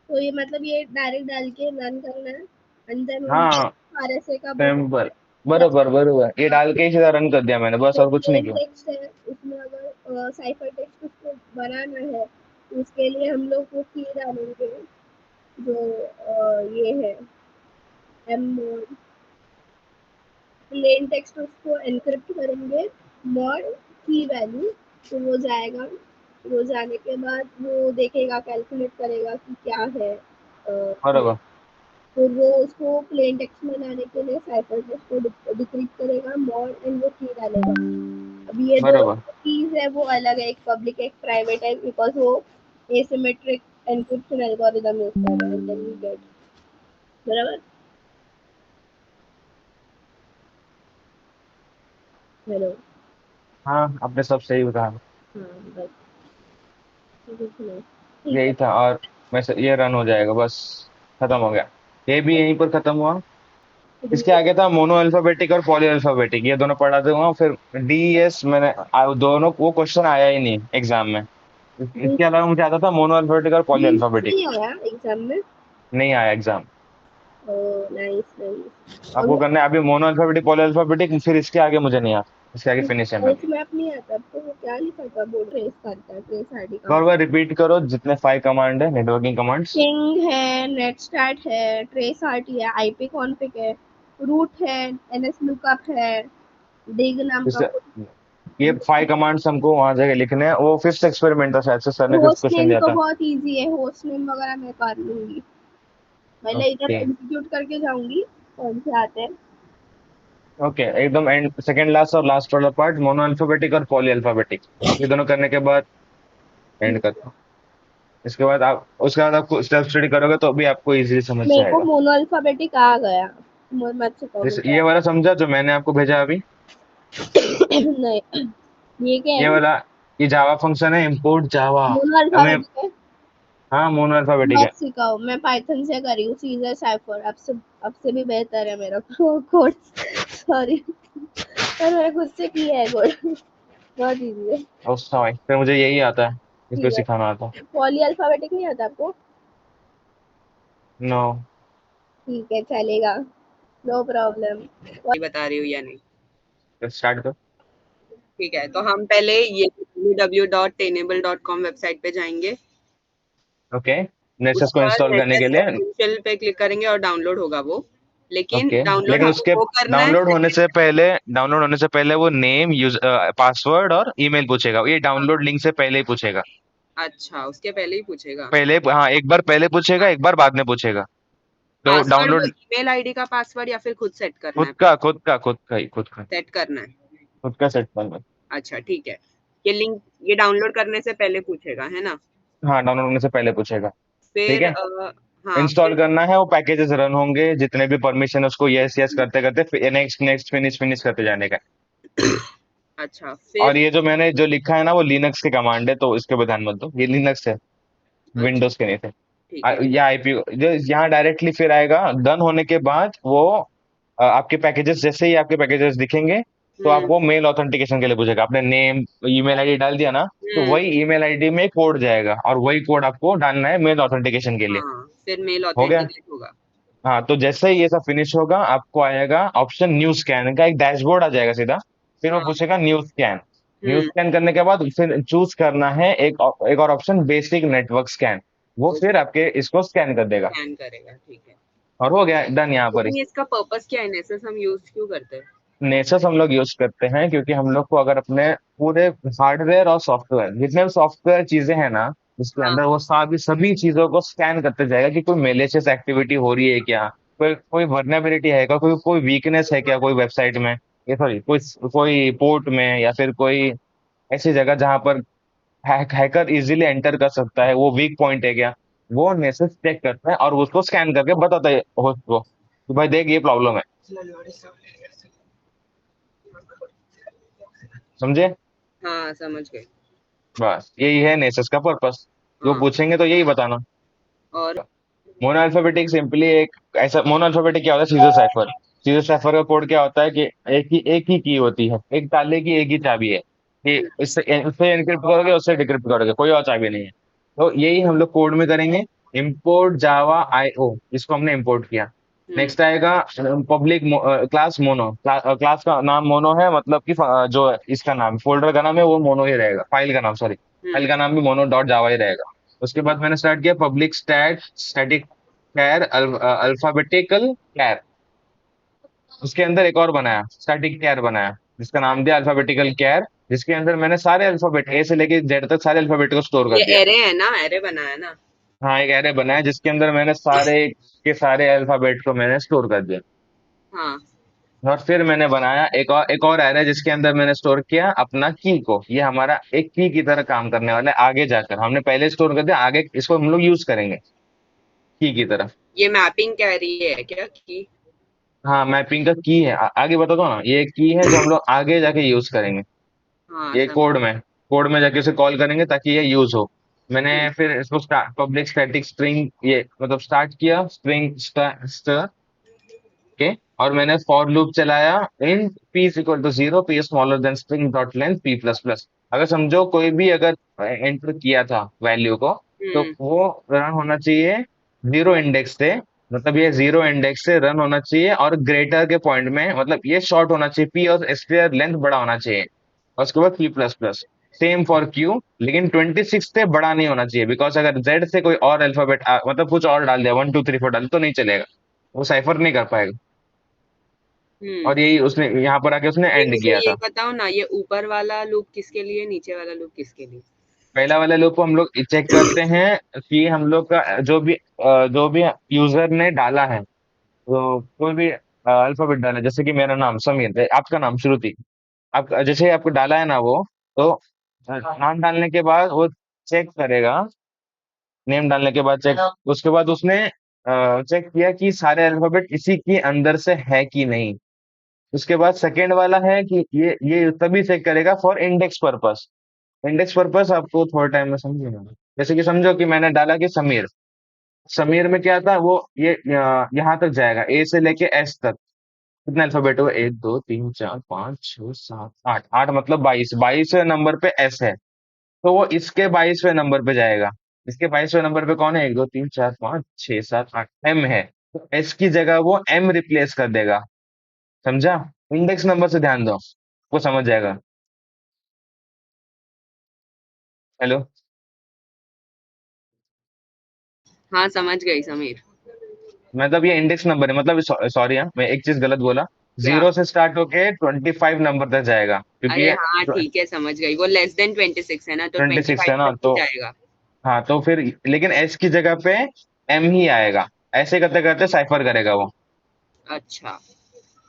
Speaker 2: तो ये मतलब ये डायरेक्ट डाल के रन करना है, एंड देन
Speaker 1: हाँ
Speaker 2: आरएसए का बटन
Speaker 1: सिंपल,
Speaker 2: प्लस।
Speaker 1: बरोबर बरोबर, ये डाल के ही सीधा रन कर दिया मैंने, बस
Speaker 2: जो
Speaker 1: और कुछ नहीं
Speaker 2: प्लेन
Speaker 1: किया।
Speaker 2: टेक्स्ट है उसमें अगर साइफर टेक्स्ट उसको बनाना है तो उसके लिए हम लोग वो की डालेंगे, जो ये है एम प्लेन टेक्स्ट, उसको एनक्रिप्ट करेंगे मॉड की वैल्यू, तो वो जाएगा। वो जाने के बाद वो देखेगा, कैलकुलेट करेगा कि क्या है की।
Speaker 1: बरोबर
Speaker 2: फिर वो उसको प्लेन टेक्स्ट में लाने के लिए साइफर टेक्स्ट को डिक्रिप्ट करेगा मॉड एंड वो की डालेगा। अब ये दो
Speaker 1: बरोबर।
Speaker 2: कीज है वो अलग है, एक पब्लिक एक प्राइवेट है, बिकॉज वो एसिमेट्रिक एन्क्रिप्शन एल्गोरिदम यूज कर रहे हैं, देन वी गेट। बराबर। हेलो।
Speaker 1: हाँ आपने सब सही बताया,
Speaker 2: हाँ बस, कुछ नहीं। ठीक है।
Speaker 1: यही था। और ये रन हो जाएगा बस, खत्म हो गया। ये भी यहीं पर खत्म हुआ। इसके आगे था मोनो अल्फाबेटिक और पॉली अल्फाबेटिक, ये दोनों पढ़ा दूंगा। फिर डी एस मैंने दोनों वो क्वेश्चन आया ही नहीं एग्जाम में। इसके अलावा मुझे आता था मोनो अल्फाबेटिक और पॉली अल्फाबेटिक।
Speaker 2: नहीं आया एग्जाम में?
Speaker 1: नहीं आया एग्जाम।
Speaker 2: Oh nice nice. और
Speaker 1: आपको करना है अभी मोनो अल्फाबेटिक पॉली अल्फाबेटिक, फिर इसके आगे मुझे नहीं आता, इसके आगे फिनिश है मेरा।
Speaker 2: ट्रेस मैप नहीं आता आपको? वो क्या लिखा था बोर्ड, ट्रेस करता है, ट्रेस आईडी
Speaker 1: एक और
Speaker 2: कहाँ?
Speaker 1: बार रिपीट करो जितने 5 कमांड है नेटवर्किंग कमांड्स।
Speaker 2: पिंग है, नेट स्टार्ट है, ट्रेस आरटी है, आईपी कॉन्फ़िग है, रूट है, एनएस लुकअप है, डिग नाम का
Speaker 1: जैसे ये 5 कमांड्स हमको वहां जगह लिखने हैं, वो फिफ्थ एक्सपेरिमेंट था शायद से, सर ने फिफ्थ
Speaker 2: होस्ट
Speaker 1: क्वेश्चन
Speaker 2: नेम
Speaker 1: दिया
Speaker 2: तो
Speaker 1: था।
Speaker 2: बहुत इजी है, होस्ट नेम वगैरह मैं कर लूंगी। पहले इधर
Speaker 1: ओके
Speaker 2: एग्जीक्यूट करके जाऊंगी कौन से आते हैं।
Speaker 1: ओके, एकदम एंड सेकंड लास्ट और लास्ट वाला पार्ट मोनो अल्फाबेटिक और पॉली अल्फाबेटिक, ये दोनों करने के बाद एंड
Speaker 2: ठीक
Speaker 1: करता
Speaker 2: है।
Speaker 1: हूँ। इसके बाद आप उसके बाद आपको स्टेप स्टडी करोगे तो भी आपको इजीली समझ
Speaker 2: मेरे को
Speaker 1: जाएगा।
Speaker 2: मोनो अल्फाबेटिक आ गया, मैं सिखाऊं
Speaker 1: जैसे
Speaker 2: क्या?
Speaker 1: ये वाला समझा जो मैंने आपको भेजा अभी,
Speaker 2: नहीं, ये क्या
Speaker 1: ये
Speaker 2: है?
Speaker 1: वाला, ये जावा फंक्शन है इंपोर्ट जावा।
Speaker 2: मोनो
Speaker 1: हमें,
Speaker 2: अल्फाबेटिक है?
Speaker 1: हाँ मोनो अल्फाबेटिक
Speaker 2: मत
Speaker 1: है।
Speaker 2: सिखाओ, मैं पाइथन से करी हूँ, सीजर साइफर अब से भी बेहतर है मेरा कोड। सॉरी, पर मैंने खुद से किया है कोड। बहुत इजी है।
Speaker 1: उसका भाई फिर मुझे यही आता है, इसको
Speaker 2: ठीक
Speaker 1: सिखाना आता।
Speaker 2: है। पॉली अल्फाबेटिक नहीं आता आपको?
Speaker 1: नो।
Speaker 2: ठीक है, चलेगा, नो प्रॉब्लम।
Speaker 3: बता रही हूँ या नहीं?
Speaker 1: स्टार्ट करो।
Speaker 3: ठीक है, तो हम पहले ये www.tenable.com वेबसाइट पे जाएंगे।
Speaker 1: ओके, नेटसेस को
Speaker 3: उसके बाद
Speaker 1: इंस्टॉल करने के
Speaker 3: नेटलिस्ट
Speaker 1: लिए।
Speaker 3: एसेंशियल पे क्लिक करेंगे और डाउनलोड होगा वो। लेकिन
Speaker 1: ओके
Speaker 3: डाउनलोड
Speaker 1: लेकिन
Speaker 3: हमें
Speaker 1: उसके
Speaker 3: वो करना है
Speaker 1: डाउनलोड होने
Speaker 3: सेकंड।
Speaker 1: से पहले, डाउनलोड होने से पहले वो नेम यूज पासवर्ड और ईमेल पूछेगा, ये डाउनलोड लिंक से पहले ही पूछेगा।
Speaker 3: अच्छा, उसके पहले ही पूछेगा।
Speaker 1: पहले हाँ, एक बार पहले पूछेगा एक बार बाद में पूछेगा। तो
Speaker 3: पासवर्ड वो
Speaker 1: डाउनलोड
Speaker 3: ईमेल आईडी का पासवर्ड या फिर खुद सेट करना
Speaker 1: खुद
Speaker 3: है?
Speaker 1: का खुद का खुद का ही खुद का,
Speaker 3: सेट करना है।
Speaker 1: खुद का सेट करना।
Speaker 3: अच्छा ठीक है। ये लिंक ये डाउनलोड करने से पहले पूछेगा, है ना?
Speaker 1: हाँ डाउनलोड होने से पहले पूछेगा। ठीक
Speaker 3: फिर
Speaker 1: है,
Speaker 3: हाँ
Speaker 1: इंस्टॉल
Speaker 3: फिर।
Speaker 1: करना है, वो पैकेजेस रन होंगे जितने भी परमिशन है उसको यस यस करते करते नेक्स्ट नेक्स्ट फिनिश फिनिश करते जाने का।
Speaker 3: अच्छा
Speaker 1: और
Speaker 3: फिर।
Speaker 1: ये जो मैंने जो लिखा है ना वो लिनक्स के कमांड है, तो इसके पे ध्यान मत दो, ये लिनक्स है,
Speaker 3: अच्छा
Speaker 1: विंडोज के नहीं थे।
Speaker 3: ठीक है।
Speaker 1: या आईपी जो यहाँ डायरेक्टली फिर आएगा, डन होने के बाद वो आपके पैकेजेस, जैसे ही आपके पैकेजेस दिखेंगे तो
Speaker 3: हम्म
Speaker 1: आपको मेल ऑथेंटिकेशन के लिए पूछेगा। आपने नेम ईमेल आईडी डाल दिया ना, तो
Speaker 3: हम्म।
Speaker 1: वही ईमेल आईडी में कोड जाएगा और वही कोड आपको डालना है मेल ऑथेंटिकेशन के लिए।
Speaker 3: हाँ, फिर मेल
Speaker 1: हो गया।
Speaker 3: ऑथेंटिकेट होगा।
Speaker 1: हाँ तो जैसे ही ये सब फिनिश होगा आपको आएगा ऑप्शन न्यू स्कैन का, एक डैशबोर्ड आ जाएगा सीधा। फिर वो
Speaker 3: हाँ।
Speaker 1: पूछेगा न्यू स्कैन। न्यू
Speaker 3: हम्म।
Speaker 1: स्कैन करने के बाद फिर चूज करना है एक और ऑप्शन बेसिक नेटवर्क स्कैन, वो फिर
Speaker 3: ओके।
Speaker 1: आपके इसको स्कैन कर देगा।
Speaker 3: स्कैन करेगा, ठीक है।
Speaker 1: और हो गया डन यहाँ पर ही।
Speaker 3: लेकिन इसका पर्पस क्या है, नेसेस हम यूज क्यों करते हैं?
Speaker 1: नेसस हम लोग यूज करते हैं क्योंकि हम लोग को अगर अपने पूरे हार्डवेयर और सॉफ्टवेयर जितने भी सॉफ्टवेयर चीजें हैं ना उसके
Speaker 3: हाँ
Speaker 1: अंदर वो सभी सभी चीजों को स्कैन करते जाएगा कि कोई मेलिशियस एक्टिविटी हो रही है क्या, कोई कोई वर्नेबिलिटी है क्या, कोई कोई वीकनेस है क्या कोई वेबसाइट में, ये सॉरी कोई कोई पोर्ट में, या फिर कोई ऐसी जगह जहां पर हैकर इजीली एंटर कर सकता है, वो वीक पॉइंट है क्या, वो नेसेस चेक करता है और उसको स्कैन करके बताता है होस्ट को कि भाई देख ये प्रॉब्लम है। समझे?
Speaker 3: हाँ, समझ गए।
Speaker 1: बस यही है नेसेस का पर्पस। जो
Speaker 3: हाँ,
Speaker 1: पूछेंगे तो यही बताना।
Speaker 3: और
Speaker 1: मोनो अल्फाबेटिक सिंपली एक ऐसा मोनो अल्फाबेटिक क्या होता है, सीजर साइफर। सीजर साइफर का कोड क्या होता है कि एक ही की होती है, एक ताले की एक ही चाबी है कि इससे इससे एनक्रिप्ट करोगे उससे डिक्रिप्ट करोगे, कोई और चाबी नहीं है। तो यही हम लोग कोड में करेंगे। इम्पोर्ट जावा IO, इसको हमने इम्पोर्ट किया।
Speaker 3: हम्म
Speaker 1: नेक्स्ट आएगा पब्लिक क्लास मोनो। क्लास का नाम मोनो है, मतलब कि जो इसका नाम फोल्डर का नाम है वो मोनो ही रहेगा, फाइल का नाम सॉरी,
Speaker 3: हम्म
Speaker 1: फाइल का नाम भी मोनो डॉट जावा ही रहेगा। उसके बाद मैंने स्टार्ट किया पब्लिक स्टैटिक कैर अल्फाबेटिकल कैर। उसके अंदर एक और बनाया, स्टैटिक कैर बनाया, जिसका नाम दिया अल्फाबेटिकल कैर, जिसके अंदर मैंने सारे अल्फाबेट ए से लेके जेड तक सारे अल्फाबेट को स्टोर कर
Speaker 3: ये
Speaker 1: दिया।
Speaker 3: एरे है ना, एरे बनाया ना।
Speaker 1: हाँ एक एरे बनाया जिसके अंदर मैंने सारे के सारे अल्फाबेट को मैंने स्टोर कर दिया।
Speaker 3: हाँ।
Speaker 1: और फिर मैंने बनाया एक और एरे जिसके अंदर मैंने स्टोर किया अपना की को। ये हमारा एक की तरह काम करने वाला है आगे जाकर, हमने पहले स्टोर कर दिया, आगे इसको हम लोग यूज करेंगे की तरह।
Speaker 3: ये मैपिंग कह रही है क्या कि?
Speaker 1: हाँ मैपिंग का की है, आगे बता दो ना, ये की है जो हम लोग आगे जाके यूज करेंगे।
Speaker 3: हाँ,
Speaker 1: ये
Speaker 3: समझ।
Speaker 1: कोड में जाके उसे कॉल करेंगे ताकि ये यूज हो। मैंने
Speaker 3: हम्म
Speaker 1: फिर इसको पब्लिक स्टैटिक स्ट्रिंग ये मतलब स्टार्ट किया स्ट्रिंग के, और मैंने फॉर लूप चलाया in p is equal to 0, p smaller than string dot length p plus plus. अगर समझो कोई भी अगर एंटर किया था वैल्यू को, तो
Speaker 3: हम्म
Speaker 1: वो रन होना चाहिए जीरो इंडेक्स से, मतलब ये जीरो इंडेक्स से रन होना चाहिए, और ग्रेटर के पॉइंट में मतलब ये शॉर्ट होना चाहिए, p और स्क्वायर लेंथ बड़ा होना चाहिए, और उसके बाद p plus plus. Same for q, लेकिन 26 से बड़ा नहीं होना चाहिए, बिकॉज अगर z से कोई और अल्फाबेट मतलब कुछ और डाल दिया 1 2 3 4 डाल तो नहीं चलेगा, वो साइफर नहीं कर पाएगा।
Speaker 3: हम्म
Speaker 1: और यही उसने यहाँ पर आके उसने
Speaker 3: ये
Speaker 1: एंड
Speaker 3: मुझे
Speaker 1: किया
Speaker 3: ये
Speaker 1: था।
Speaker 3: बताओ ना, ये ऊपर वाला लूप किसके लिए, नीचे वाला लूप किसके लिए?
Speaker 1: पहला वाले लूप को हम लोग चेक करते हैं कि हम लोग का जो भी यूजर ने डाला है, तो कोई भी अल्फाबेट डाला है, जैसे कि मेरा नाम समीर है, आपका नाम श्रुति, आप जैसे आपको डाला है ना वो, तो नाम डालने के बाद वो चेक करेगा, नेम डालने के बाद चेक, उसके बाद उसने चेक किया कि सारे अल्फाबेट इसी के अंदर से है कि नहीं। उसके बाद सेकेंड वाला है कि ये तभी चेक करेगा for index purpose. Index purpose आपको थोड़ा टाइम में समझेगा। जैसे कि समझो कि मैंने डाला कि समीर, समीर में क्या था वो ये यहाँ तक जाएगा ए से लेके एस तक। कितने अल्फाबेट हुए, 1 2 3 4 5 6 7 8, 8 मतलब 22, 22वें नंबर पे एस है, तो वो इसके 22वें नंबर पे जाएगा। इसके 22वें नंबर पे कौन है, 1 2 3 4 5 6 7 8 एम है, तो एस की जगह वो एम रिप्लेस कर देगा। समझा? इंडेक्स नंबर से ध्यान दो, वो समझ जाएगा। हेलो?
Speaker 3: हाँ, समझ गई समीर।
Speaker 1: मतलब ये इंडेक्स नंबर है, मतलब सॉरी हाँ मैं एक चीज गलत बोला।
Speaker 3: क्या?
Speaker 1: 0 से स्टार्ट होके 25 नंबर तक जाएगा, क्योंकि
Speaker 3: अरे
Speaker 1: ये
Speaker 3: हाँ, ठीक है, समझ गई। वो लेस देन 26 है ना, तो
Speaker 1: 26
Speaker 3: 25
Speaker 1: है ना,
Speaker 3: तक ही
Speaker 1: तो
Speaker 3: जाएगा।
Speaker 1: हाँ तो फिर लेकिन एस की जगह पे एम ही आएगा। ऐसे करते करते साइफर करेगा वो।
Speaker 3: अच्छा।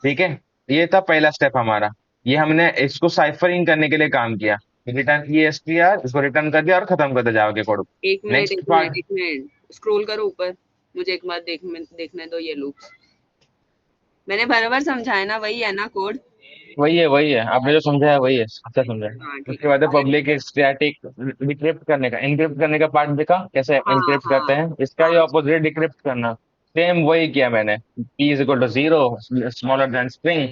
Speaker 1: ठीक है, ये था पहला स्टेप हमारा। ये हमने इसको साइफरिंग करने के लिए काम किया, रिटर्न ESTR, इसको रिटर्न कर दिया और खत्म कर दिया जावा के कोड।
Speaker 3: एक मिनट,
Speaker 1: नेक्स्ट
Speaker 3: एक मिनट,
Speaker 1: पार्ट,
Speaker 3: एक मिनट, स्क्रॉल करो ऊपर। मुझे एक बार देखने दो ये लूप्स। मैंने बराबर समझाया ना, वही है ना कोड?
Speaker 1: वही है आपने जो समझा है वही है, अच्छा समझा है।
Speaker 3: हाँ, ठीक
Speaker 1: उसके
Speaker 3: है।
Speaker 1: बाद है पब्लिक स्टैटिक डिक्रिप्ट करने का, एनक्रिप्ट करने का पार्ट देखा कैसे
Speaker 3: हाँ,
Speaker 1: एनक्रिप्ट करते
Speaker 3: हाँ,
Speaker 1: हैं, इसका ही
Speaker 3: हाँ।
Speaker 1: ऑपोजिट डिक्रिप्ट करना। सेम वही किया मैंने, p is equal to 0, smaller than string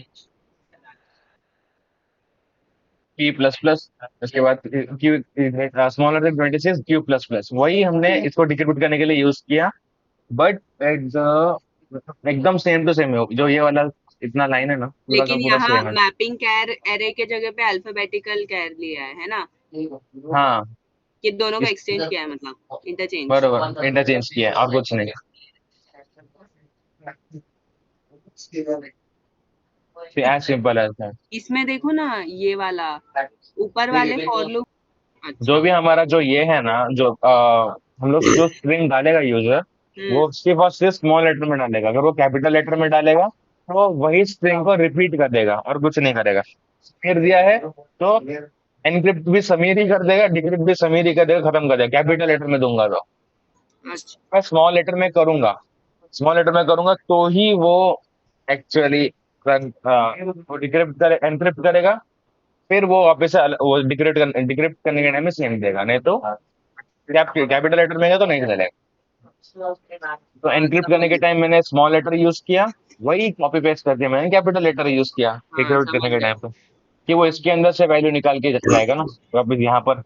Speaker 1: p plus plus, उसके बाद q smaller than 26 q plus plus, वही हमने
Speaker 3: हम्म।
Speaker 1: इसको डिक्रिप्ट करने के लिए यूज किया। बट एट द एकदम सेम टू सेम है, जो ये वाला इतना लाइन है ना पूरा का
Speaker 3: लेकिन
Speaker 1: पूरा
Speaker 3: यहाँ
Speaker 1: सेम है।
Speaker 3: मैपिंग कैर एरे के जगह पे अल्फाबेटिकल कैर लिया है ना?
Speaker 1: हाँ
Speaker 3: ये दोनों का
Speaker 1: इस
Speaker 3: एक्सचेंज किया है, मतलब इंटरचेंज।
Speaker 1: बरोबर इंटरचेंज किया है और कुछ नहीं। As simple as that.
Speaker 3: इसमें देखो ना ये वाला ऊपर वाले फॉर लूप।
Speaker 1: जो
Speaker 3: अच्छा।
Speaker 1: भी हमारा जो ये है ना, जो हम लोग जो स्ट्रिंग डालेगा यूजर,
Speaker 3: हम्म।
Speaker 1: वो सिर्फ और सिर्फ स्मॉल लेटर में डालेगा। अगर वो कैपिटल लेटर में डालेगा तो वो वही स्ट्रिंग को रिपीट कर देगा और कुछ नहीं करेगा। फिर दिया है तो एनक्रिप्ट भी समीर ही कर देगा, डिक्रिप्ट भी समीर ही कर देगा, खत्म कर देगा। कैपिटल लेटर में दूंगा तो
Speaker 3: अच्छा।
Speaker 1: मैं स्मॉल लेटर में करूंगा, स्मॉल लेटर में करूंगा तो ही वो एक्चुअली वो डिक्रिप्ट करे, एनक्रिप्ट करेगा। फिर वो वापस से वो डिक्रिप्ट करने के टाइम में सेम देगा, नहीं तो कैपिटल लेटर में है तो नहीं चलेगा। तो
Speaker 3: हाँ
Speaker 1: एनक्रिप्ट करने
Speaker 3: समझ
Speaker 1: के टाइम मैंने स्मॉल लेटर यूज किया, वही कॉपी पेस्ट करके मैंने कैपिटल लेटर यूज किया
Speaker 3: हाँ
Speaker 1: डिक्रिप्ट
Speaker 3: समझ
Speaker 1: करने के
Speaker 3: गए।
Speaker 1: टाइम पे, कि वो इसके अंदर से वैल्यू निकाल के लाएगा ना वापस यहाँ पर।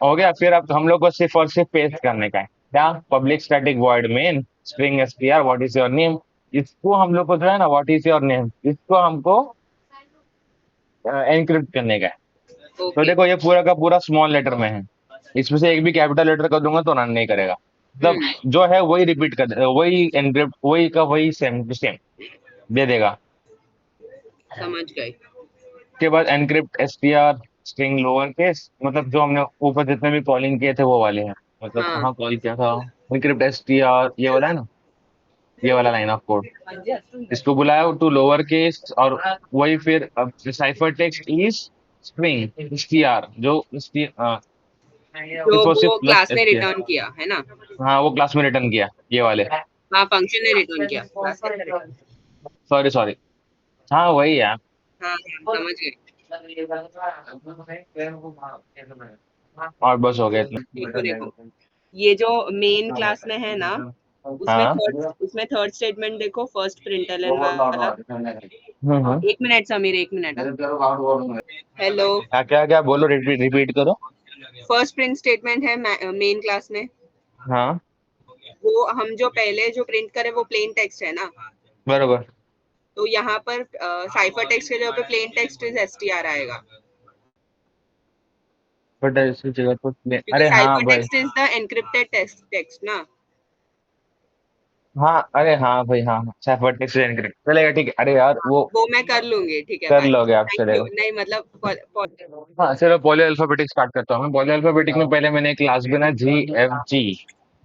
Speaker 1: हो गया। फिर अब हम लोग को सिर्फ और सिर्फ पेस्ट करने का है, क्या, public static void main string STR what is your name. इसको हम लोग को जो है ना, व्हाट इज योर नेम, इसको हमको एनक्रिप्ट करने का है। तो
Speaker 3: ओके।
Speaker 1: देखो ये पूरा का पूरा स्मॉल लेटर में है, इसमें से एक भी कैपिटल लेटर कर दूंगा तो रन नहीं करेगा। मतलब
Speaker 3: हम्म।
Speaker 1: जो है वही रिपीट कर वही एनक्रिप्ट वही का वही सेम टू सेम दे देगा।
Speaker 3: समझ गई।
Speaker 1: उसके बाद encrypt STR string lower case, मतलब जो हमने ऊपर जितने भी कॉलिंग किए थे वो वाले हैं। मतलब
Speaker 3: हाँ।
Speaker 1: कहाँ कॉल किया था, एनक्रिप्ट एसटीआर ये वाला है ना, ये वाला लाइन ऑफ कोड। इसको बुलाया टू लोअर केस और वही फिर cipher text is string STR जो
Speaker 3: जो
Speaker 1: सिर्फ और सिर्फ
Speaker 3: वो
Speaker 1: प्लस
Speaker 3: क्लास ने
Speaker 1: एसटीआर।
Speaker 3: रिटर्न किया है ना।
Speaker 1: हाँ वो क्लास में रिटर्न किया ये वाले।
Speaker 3: हाँ फंक्शन ने रिटर्न किया, क्लास ने रिटर्न।
Speaker 1: सॉरी सॉरी, हाँ वही है।
Speaker 3: हाँ हाँ समझ गई।
Speaker 1: और बस हो गया
Speaker 3: देखो
Speaker 1: इतना।
Speaker 3: देखो, ये जो मेन क्लास में है ना,
Speaker 1: हाँ।
Speaker 3: उसमें थर्ड स्टेटमेंट देखो, फर्स्ट प्रिंटलन वाला।
Speaker 1: हम्म।
Speaker 3: एक मिनट समीर, एक मिनट। हेलो।
Speaker 1: क्या क्या क्या बोलो, रिपीट रिपीट करो।
Speaker 3: फर्स्ट प्रिंट स्टेटमेंट है मेन क्लास में।
Speaker 1: हाँ
Speaker 3: वो हम जो पहले जो प्रिंट करे वो प्लेन टेक्स्ट है ना।
Speaker 1: बरोबर।
Speaker 3: तो यहाँ पर साइफर टेक्स्ट के जगह पे प्लेन टेक्स्ट इज एसटीआर आएगा।
Speaker 1: बट इसी जगह पर
Speaker 3: क्योंकि
Speaker 1: अरे हाँ
Speaker 3: साइफर
Speaker 1: भाई।
Speaker 3: Text is the encrypted text ना।
Speaker 1: हाँ अरे हाँ भाई, हाँ हाँ साइफर टेक्स्ट एनक्रिप्ट चलेगा, ठीक है। अरे यार वो
Speaker 3: वो मैं कर लूंगी, ठीक है
Speaker 1: कर
Speaker 3: बाय।
Speaker 1: लोगे आप,
Speaker 3: थैंक यू।
Speaker 1: चलेगा।
Speaker 3: नहीं मतलब
Speaker 1: हाँ चलो पॉली अल्फाबेटिक स्टार्ट करता हूँ मैं। पॉली अल्फाबेटिक में पहले मैंने एक क्लास बनाया जी एफ जी।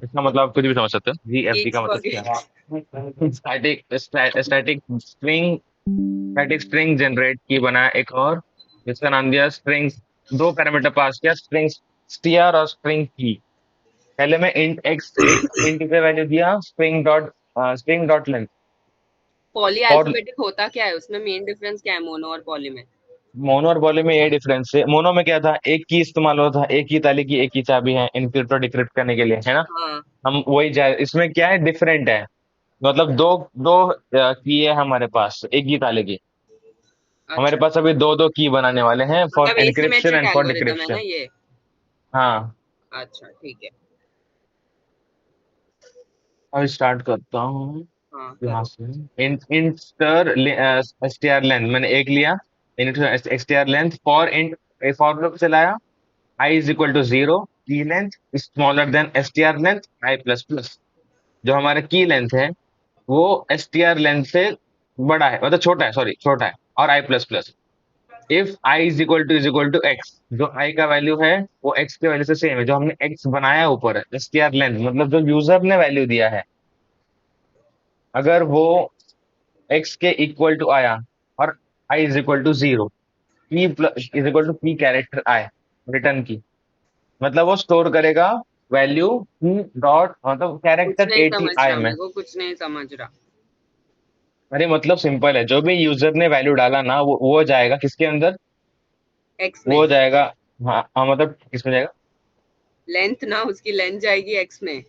Speaker 1: इसका मतलब आप कुछ भी समझ सकते हो, जी एफ जी का
Speaker 3: कीप्स
Speaker 1: मतलब क्या
Speaker 3: फॉरगेट।
Speaker 1: है। Static static string, static string generate की बनाया एक और, जिसका नाम दिया स्ट्रिंग। दो पैरामीटर पास किया, स्ट्रिंग str और स्ट्रिंग की। पहले मैं इंट एक्स एक इंट पे वैल्यू दिया, स्ट्रिंग डॉट लेंथ।
Speaker 3: पॉली
Speaker 1: और
Speaker 3: अल्फाबेटिक होता क्या है, उसमें मेन डिफरेंस क्या है मोनो और पॉली में?
Speaker 1: मोनो और पॉली में ये डिफरेंस है, मोनो में क्या था, एक की इस्तेमाल होता था, एक ही ताले की एक ही चाबी है इनक्रिप्ट और डिक्रिप्ट करने के लिए, है ना।
Speaker 3: हाँ।
Speaker 1: हम वही जा, इसमें क्या है, डिफरेंट है। मतलब दो दो की है हमारे पास एक ही ताले की। हमारे
Speaker 3: अच्छा,
Speaker 1: पास अभी दो दो की बनाने वाले हैं फॉर
Speaker 3: मतलब
Speaker 1: encryption
Speaker 3: asymmetric
Speaker 1: and for
Speaker 3: algorithm है ना
Speaker 1: डिक्रिप्शन।
Speaker 3: ये।
Speaker 1: हाँ।
Speaker 3: अच्छा ठीक है।
Speaker 1: अब स्टार्ट करता हूँ
Speaker 3: हाँ
Speaker 1: यहाँ
Speaker 3: करो।
Speaker 1: से। Int int str STR length मैंने एक लिया, int STR length for int, for loop चलाया, I is equal to zero, key length smaller than STR length I plus plus. जो हमारा की लेंथ है वो एसटीआर लेंथ से बड़ा है, मतलब छोटा है, सॉरी छोटा है, और I plus plus. If I is equal to X, जो आई का वैल्यू है वो एक्स के वैल्यू से सेम है, जो हमने एक्स बनाया ऊपर एसटीआर लेंथ, मतलब जो यूजर ने वैल्यू दिया है, अगर वो एक्स के इक्वल टू आया और I is equal to zero, P is equal to P character I return की, मतलब वो स्टोर करेगा वैल्यू पी डॉट, मतलब
Speaker 3: कुछ
Speaker 1: कैरेक्टर
Speaker 3: नहीं
Speaker 1: एटी
Speaker 3: समझ
Speaker 1: आई
Speaker 3: रहा,
Speaker 1: में।
Speaker 3: मेरे को कुछ नहीं समझ रहा।
Speaker 1: अरे मतलब सिंपल है, जो भी यूजर ने वैल्यू डाला ना वो जाएगा किसके अंदर,
Speaker 3: एक्स में।
Speaker 1: वो जाएगा। हाँ हाँ, मतलब किसमें जाएगा।
Speaker 3: लेंथ ना, उसकी लेंथ जाएगी एक्स में।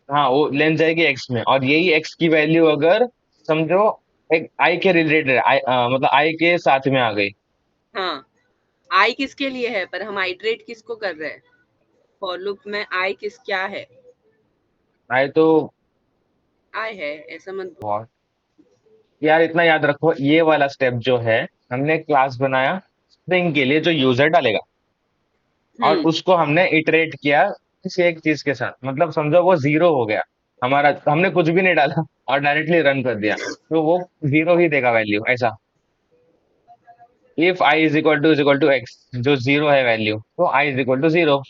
Speaker 1: हाँ वो लेंथ जाएगी एक्स में, और यही एक्स की वैल्यू अगर समझो एक आई के रिलेटेड मतलब आई के साथ में आ गई।
Speaker 3: हाँ, आई किसके लिए है, पर हम आइटरेट किसको कर रहे हैं? फॉर लूप में आई किस क्या है?
Speaker 1: आई तो
Speaker 3: आई है, ऐसा मत बोल।
Speaker 1: बहुत, यार इतना याद रखो, ये वाला स्टेप जो है, हमने क्लास बनाया स्ट्रिंग के लिए जो यूजर डालेगा, और
Speaker 3: हम्म।
Speaker 1: उसको हमने इटरेट किया किसी एक चीज के साथ, मतलब समझो वो जीरो हो गया, हमारा हमने कुछ भी नहीं डाला और डायरेक्टली रन कर दिया, तो वो जीरो ही देगा वैल्यू ऐसा। If I is equal to X, जो जीरो है वैल्यू, तो I is equal to zero,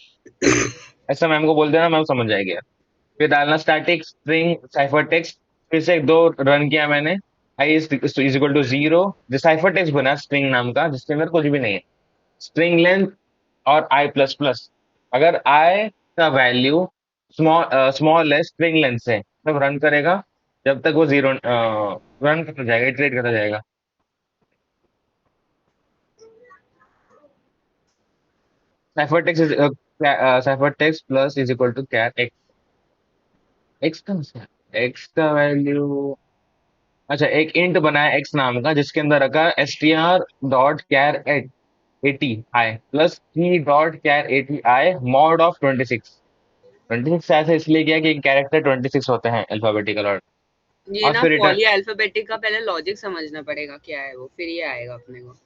Speaker 1: ऐसा मैम को बोल देना, मैम समझ जाएगी। फिर डालना स्टैटिक स्ट्रिंग साइफर टेक्स्ट, फिर से एक दो रन किया मैंने, आई इज इक्वल टू जीरो, जो साइफर टेक्स्ट बना स्ट्रिंग नाम का जिसके अंदर कुछ भी नहीं है, स्ट्रिंग लेंथ और आई प्लस प्लस। अगर आई का वैल्यू स्मॉल है स्ट्रिंग लेंथ से, तब रन करेगा, जब तक वो जीरो रन करता जाएगा, इटरेट करता जाएगा। Cipher text cipher text plus is equal to char X. X का एक्स का वैल्यू, अच्छा एक इंट बनाया एक्स नाम का जिसके अंदर रखा str dot char at 80 I plus three dot char 80 I mod of 26। 26 ऐसा इसलिए किया कि कैरेक्टर 26 होते हैं अल्फाबेटिकल ऑर्डर।
Speaker 3: ये
Speaker 1: और
Speaker 3: ना
Speaker 1: फिर रिटर्न,
Speaker 3: पॉली अल्फाबेटिक का पहले लॉजिक समझना पड़ेगा क्या है वो, फिर ये आएगा अपने को।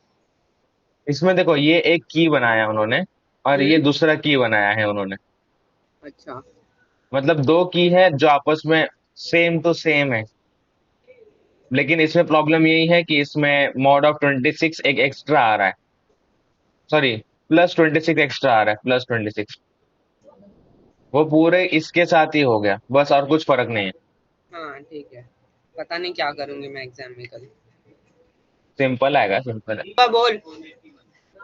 Speaker 1: इसमें देखो ये एक की बनाया उन्होंने और ये
Speaker 3: हम्म।
Speaker 1: दूसरा की बनाया है उन्होंने,
Speaker 3: अच्छा।
Speaker 1: मतलब दो की है जो आपस में सेम टू सेम है, लेकिन इसमें प्रॉब्लम यही है कि इसमें मॉड ऑफ 26 एक एक्स्ट्रा आ रहा है, सॉरी प्लस 26 एक्स्ट्रा आ रहा है, प्लस 26। वो पूरे इसके साथ ही हो गया बस, और कुछ फर्क नहीं है।
Speaker 3: हाँ ठीक है, पता नहीं क्या करूंगी मैं एग्जाम में कल।
Speaker 1: सिंपल आएगा, सिंपल है।
Speaker 3: बोल।